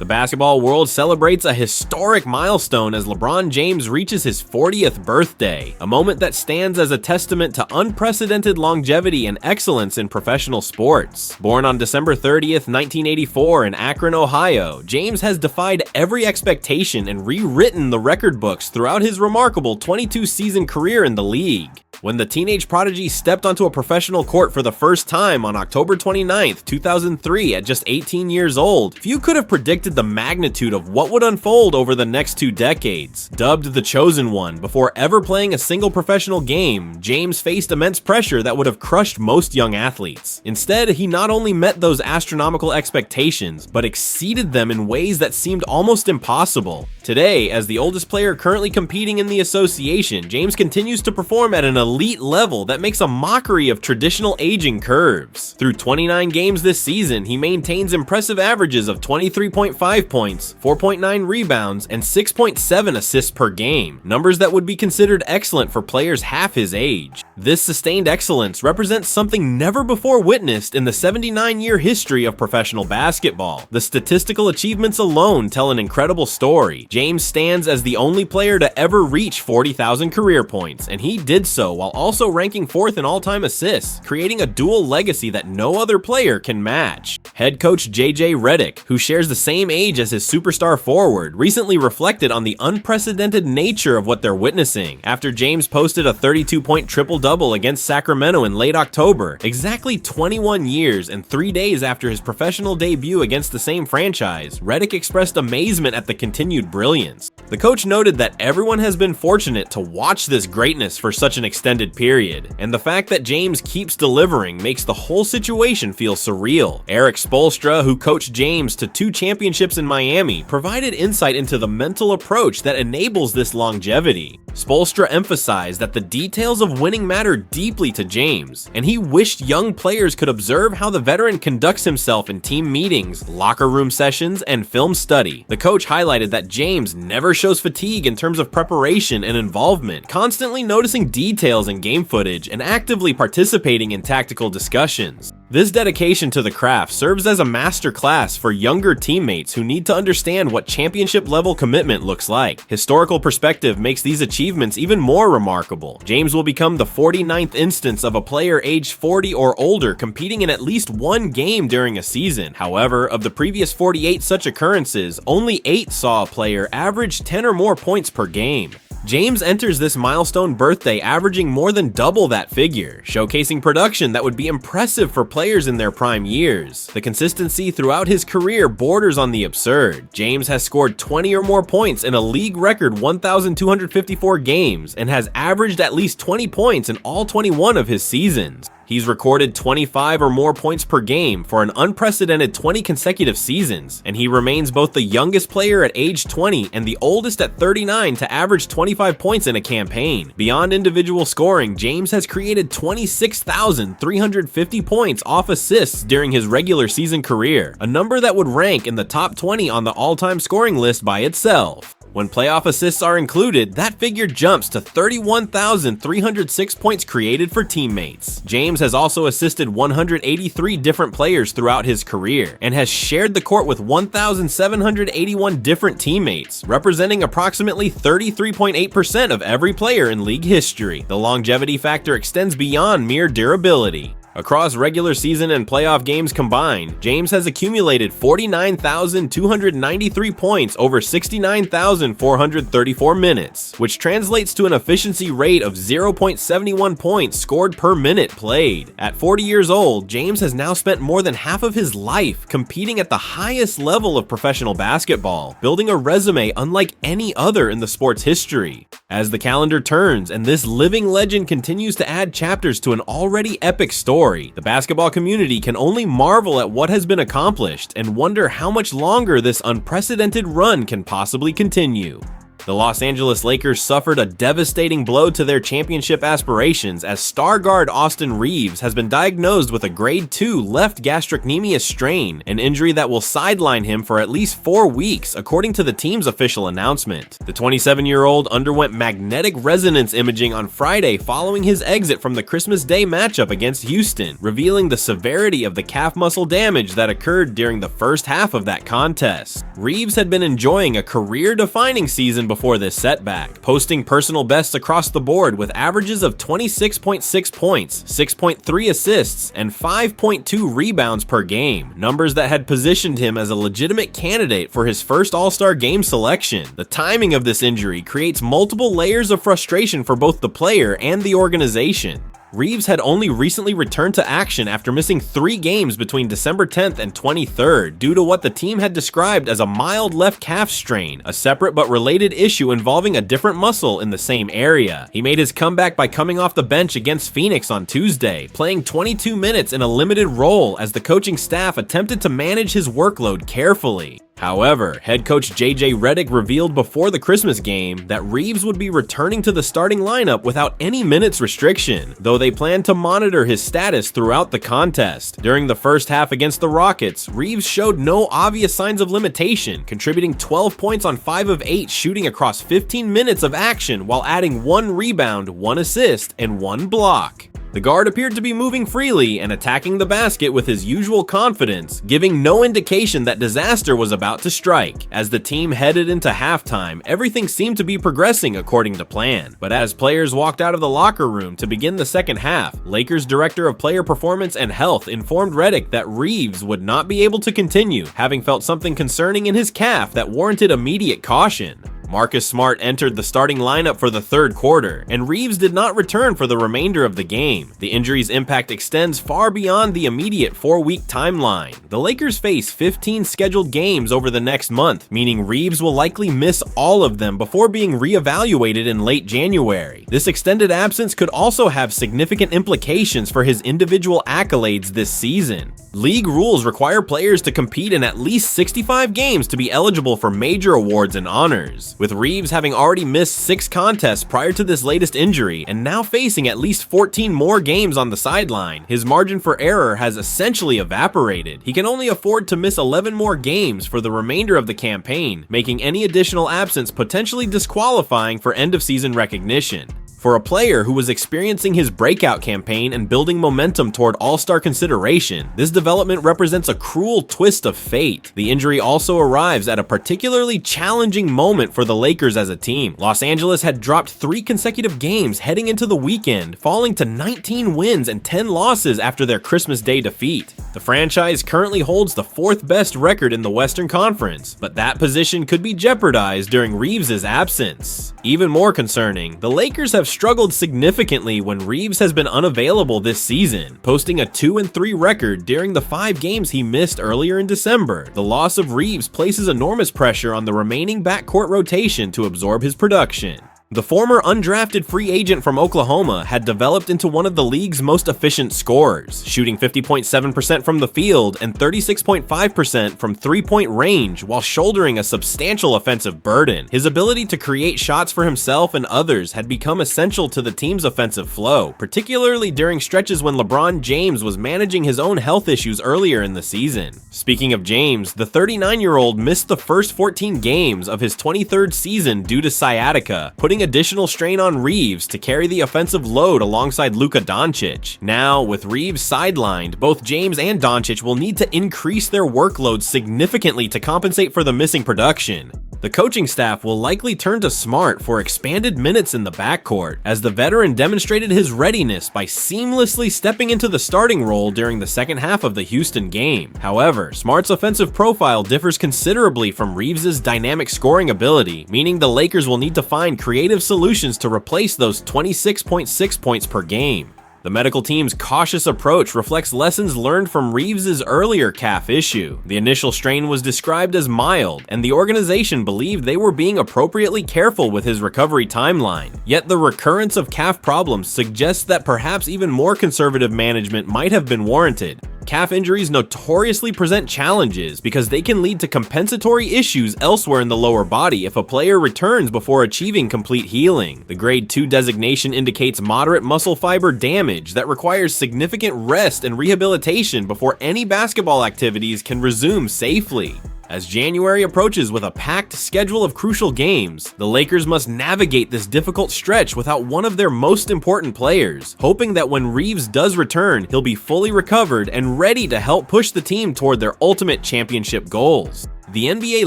The basketball world celebrates a historic milestone as LeBron James reaches his 40th birthday, a moment that stands as a testament to unprecedented longevity and excellence in professional sports. Born on December 30th, 1984 in Akron, Ohio, James has defied every expectation and rewritten the record books throughout his remarkable 22-season career in the league. When the teenage prodigy stepped onto a professional court for the first time on October 29, 2003 at just 18 years old, few could have predicted the magnitude of what would unfold over the next 2 decades. Dubbed the Chosen One before ever playing a single professional game, James faced immense pressure that would have crushed most young athletes. Instead, he not only met those astronomical expectations, but exceeded them in ways that seemed almost impossible. Today, as the oldest player currently competing in the association, James continues to perform at an elite level that makes a mockery of traditional aging curves. Through 29 games this season, he maintains impressive averages of 23.5 points, 4.9 rebounds, and 6.7 assists per game, numbers that would be considered excellent for players half his age. This sustained excellence represents something never before witnessed in the 79-year history of professional basketball. The statistical achievements alone tell an incredible story. James stands as the only player to ever reach 40,000 career points, and he did so while also ranking 4th in all-time assists, creating a dual legacy that no other player can match. Head coach J.J. Redick, who shares the same age as his superstar forward, recently reflected on the unprecedented nature of what they're witnessing after James posted a 32-point triple-double against Sacramento in late October, exactly 21 years and 3 days after his professional debut against the same franchise. Redick expressed amazement at the continued brilliance. The coach noted that everyone has been fortunate to watch this greatness for such an extended period, and the fact that James keeps delivering makes the whole situation feel surreal. Eric Spoelstra, who coached James to 2 championships in Miami, provided insight into the mental approach that enables this longevity. Spoelstra emphasized that the details of winning matter deeply to James, and he wished young players could observe how the veteran conducts himself in team meetings, locker room sessions, and film study. The coach highlighted that James never shows fatigue in terms of preparation and involvement, constantly noticing details in game footage and actively participating in tactical discussions. This dedication to the craft serves as a masterclass for younger teammates who need to understand what championship-level commitment looks like. Historical perspective makes these achievements even more remarkable. James will become the 49th instance of a player aged 40 or older competing in at least 1 game during a season. However, of the previous 48 such occurrences, only 8 saw a player average 10 or more points per game. James enters this milestone birthday averaging more than double that figure, showcasing production that would be impressive for players in their prime years. The consistency throughout his career borders on the absurd. James has scored 20 or more points in a league record 1,254 games and has averaged at least 20 points in all 21 of his seasons. He's recorded 25 or more points per game for an unprecedented 20 consecutive seasons, and he remains both the youngest player at age 20 and the oldest at 39 to average 25 points in a campaign. Beyond individual scoring, James has created 26,350 points off assists during his regular season career, a number that would rank in the top 20 on the all-time scoring list by itself. When playoff assists are included, that figure jumps to 31,306 points created for teammates. James has also assisted 183 different players throughout his career and has shared the court with 1,781 different teammates, representing approximately 33.8% of every player in league history. The longevity factor extends beyond mere durability. Across regular season and playoff games combined, James has accumulated 49,293 points over 69,434 minutes, which translates to an efficiency rate of 0.71 points scored per minute played. At 40 years old, James has now spent more than half of his life competing at the highest level of professional basketball, building a resume unlike any other in the sport's history. As the calendar turns and this living legend continues to add chapters to an already epic story, the basketball community can only marvel at what has been accomplished and wonder how much longer this unprecedented run can possibly continue. The Los Angeles Lakers suffered a devastating blow to their championship aspirations as star guard Austin Reaves has been diagnosed with a grade 2 left gastrocnemius strain, an injury that will sideline him for at least 4 weeks, according to the team's official announcement. The 27-year-old underwent magnetic resonance imaging on Friday following his exit from the Christmas Day matchup against Houston, revealing the severity of the calf muscle damage that occurred during the first half of that contest. Reaves had been enjoying a career-defining season before this setback, posting personal bests across the board with averages of 26.6 points, 6.3 assists, and 5.2 rebounds per game, numbers that had positioned him as a legitimate candidate for his first All-Star game selection. The timing of this injury creates multiple layers of frustration for both the player and the organization. Reaves had only recently returned to action after missing 3 games between December 10th and 23rd due to what the team had described as a mild left calf strain, a separate but related issue involving a different muscle in the same area. He made his comeback by coming off the bench against Phoenix on Tuesday, playing 22 minutes in a limited role as the coaching staff attempted to manage his workload carefully. However, head coach JJ Redick revealed before the Christmas game that Reaves would be returning to the starting lineup without any minutes restriction, though they plan to monitor his status throughout the contest. During the first half against the Rockets, Reaves showed no obvious signs of limitation, contributing 12 points on 5 of 8 shooting across 15 minutes of action while adding 1 rebound, 1 assist, and 1 block. The guard appeared to be moving freely and attacking the basket with his usual confidence, giving no indication that disaster was about to strike. As the team headed into halftime, everything seemed to be progressing according to plan. But as players walked out of the locker room to begin the second half, Lakers Director of Player Performance and Health informed Redick that Reaves would not be able to continue, having felt something concerning in his calf that warranted immediate caution. Marcus Smart entered the starting lineup for the third quarter, and Reaves did not return for the remainder of the game. The injury's impact extends far beyond the immediate 4-week timeline. The Lakers face 15 scheduled games over the next month, meaning Reaves will likely miss all of them before being reevaluated in late January. This extended absence could also have significant implications for his individual accolades this season. League rules require players to compete in at least 65 games to be eligible for major awards and honors. With Reaves having already missed 6 contests prior to this latest injury and now facing at least 14 more games on the sideline, his margin for error has essentially evaporated. He can only afford to miss 11 more games for the remainder of the campaign, making any additional absence potentially disqualifying for end-of-season recognition. For a player who was experiencing his breakout campaign and building momentum toward All-Star consideration, this development represents a cruel twist of fate. The injury also arrives at a particularly challenging moment for the Lakers as a team. Los Angeles had dropped 3 consecutive games heading into the weekend, falling to 19 wins and 10 losses after their Christmas Day defeat. The franchise currently holds the 4th best record in the Western Conference, but that position could be jeopardized during Reaves' absence. Even more concerning, the Lakers have struggled significantly when Reaves has been unavailable this season, posting a 2-3 record during the 5 games he missed earlier in December. The loss of Reaves places enormous pressure on the remaining backcourt rotation to absorb his production. The former undrafted free agent from Oklahoma had developed into one of the league's most efficient scorers, shooting 50.7% from the field and 36.5% from three-point range while shouldering a substantial offensive burden. His ability to create shots for himself and others had become essential to the team's offensive flow, particularly during stretches when LeBron James was managing his own health issues earlier in the season. Speaking of James, the 39-year-old missed the first 14 games of his 23rd season due to sciatica, putting additional strain on Reaves to carry the offensive load alongside Luka Doncic. Now, with Reaves sidelined, both James and Doncic will need to increase their workload significantly to compensate for the missing production. The coaching staff will likely turn to Smart for expanded minutes in the backcourt, as the veteran demonstrated his readiness by seamlessly stepping into the starting role during the second half of the Houston game. However, Smart's offensive profile differs considerably from Reaves' dynamic scoring ability, meaning the Lakers will need to find creative solutions to replace those 26.6 points per game. The medical team's cautious approach reflects lessons learned from Reaves' earlier calf issue. The initial strain was described as mild, and the organization believed they were being appropriately careful with his recovery timeline. Yet the recurrence of calf problems suggests that perhaps even more conservative management might have been warranted. Calf injuries notoriously present challenges because they can lead to compensatory issues elsewhere in the lower body if a player returns before achieving complete healing. The Grade 2 designation indicates moderate muscle fiber damage that requires significant rest and rehabilitation before any basketball activities can resume safely. As January approaches with a packed schedule of crucial games, the Lakers must navigate this difficult stretch without one of their most important players, hoping that when Reaves does return, he'll be fully recovered and ready to help push the team toward their ultimate championship goals. The NBA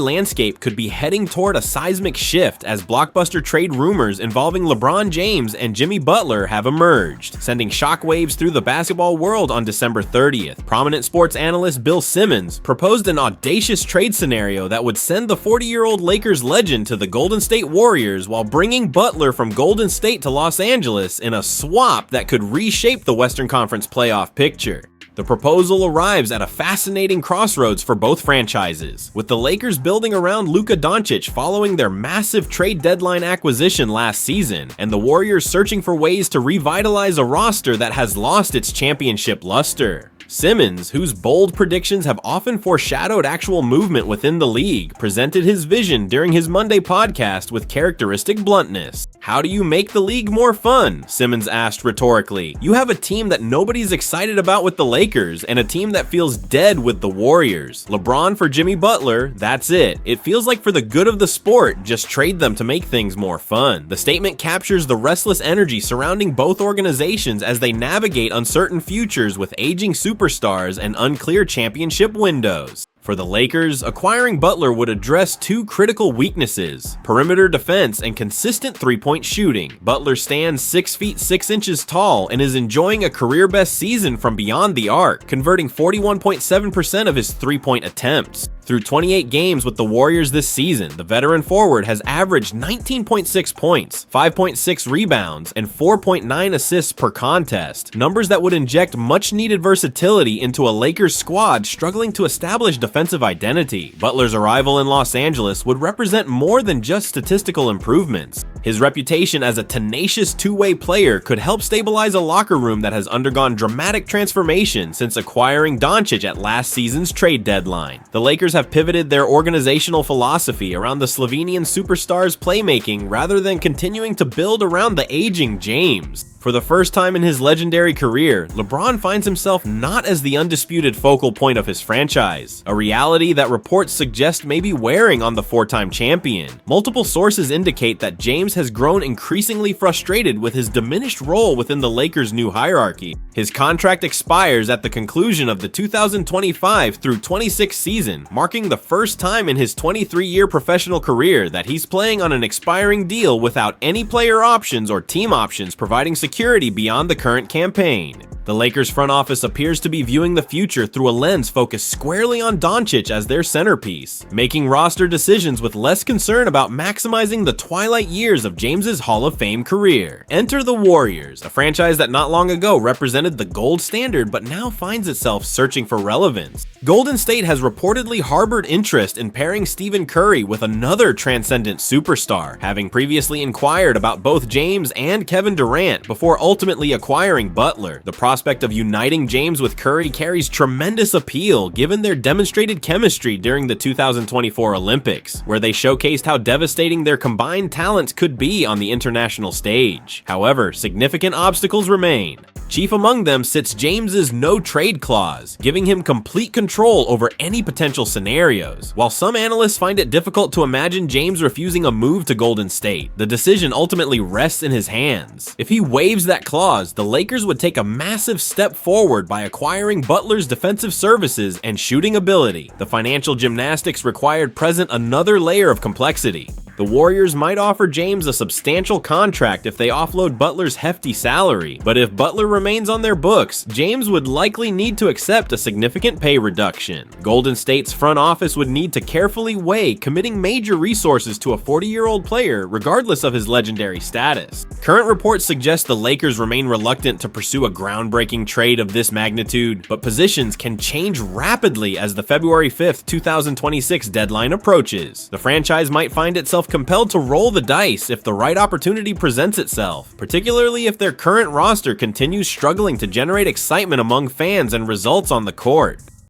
landscape could be heading toward a seismic shift as blockbuster trade rumors involving LeBron James and Jimmy Butler have emerged, sending shockwaves through the basketball world on December 30th. Prominent sports analyst Bill Simmons proposed an audacious trade scenario that would send the 40-year-old Lakers legend to the Golden State Warriors while bringing Butler from Golden State to Los Angeles in a swap that could reshape the Western Conference playoff picture. The proposal arrives at a fascinating crossroads for both franchises, with the Lakers building around Luka Doncic following their massive trade deadline acquisition last season, and the Warriors searching for ways to revitalize a roster that has lost its championship luster. Simmons, whose bold predictions have often foreshadowed actual movement within the league, presented his vision during his Monday podcast with characteristic bluntness. "How do you make the league more fun?" Simmons asked rhetorically. "You have a team that nobody's excited about with the Lakers, and a team that feels dead with the Warriors. LeBron for Jimmy Butler, that's it. It feels like for the good of the sport, just trade them to make things more fun." The statement captures the restless energy surrounding both organizations as they navigate uncertain futures with aging superstars and unclear championship windows. For the Lakers, acquiring Butler would address two critical weaknesses: perimeter defense and consistent three-point shooting. Butler stands 6 feet 6 inches tall and is enjoying a career-best season from beyond the arc, converting 41.7% of his three-point attempts. Through 28 games with the Warriors this season, the veteran forward has averaged 19.6 points, 5.6 rebounds, and 4.9 assists per contest, numbers that would inject much-needed versatility into a Lakers squad struggling to establish defensive identity. Butler's arrival in Los Angeles would represent more than just statistical improvements. His reputation as a tenacious two-way player could help stabilize a locker room that has undergone dramatic transformation since acquiring Doncic at last season's trade deadline. The Lakers have pivoted their organizational philosophy around the Slovenian superstar's playmaking rather than continuing to build around the aging James. For the first time in his legendary career, LeBron finds himself not as the undisputed focal point of his franchise, a reality that reports suggest may be wearing on the four-time champion. Multiple sources indicate that James has grown increasingly frustrated with his diminished role within the Lakers' new hierarchy. His contract expires at the conclusion of the 2025 through 26 season, marking the first time in his 23-year professional career that he's playing on an expiring deal without any player options or team options providing security beyond the current campaign. The Lakers front office appears to be viewing the future through a lens focused squarely on Doncic as their centerpiece, making roster decisions with less concern about maximizing the twilight years of James's Hall of Fame career. Enter the Warriors, a franchise that not long ago represented the gold standard but now finds itself searching for relevance. Golden State has reportedly harbored interest in pairing Stephen Curry with another transcendent superstar, having previously inquired about both James and Kevin Durant before ultimately acquiring Butler. The prospect of uniting James with Curry carries tremendous appeal given their demonstrated chemistry during the 2024 Olympics, where they showcased how devastating their combined talents could be on the international stage. However, significant obstacles remain. Chief among them sits James's no-trade clause, giving him complete control over any potential scenarios. While some analysts find it difficult to imagine James refusing a move to Golden State, the decision ultimately rests in his hands. If he waives that clause, the Lakers would take a massive step forward by acquiring Butler's defensive services and shooting ability. The financial gymnastics required present another layer of complexity. The Warriors might offer James a substantial contract if they offload Butler's hefty salary, but if Butler remains on their books, James would likely need to accept a significant pay reduction. Golden State's front office would need to carefully weigh committing major resources to a 40-year-old player regardless of his legendary status. Current reports suggest the Lakers remain reluctant to pursue a groundbreaking trade of this magnitude, but positions can change rapidly as the February 5th, 2026 deadline approaches. The franchise might find itself himself compelled to roll the dice if the right opportunity presents itself, particularly if their current roster continues struggling to generate excitement among fans and results on the court.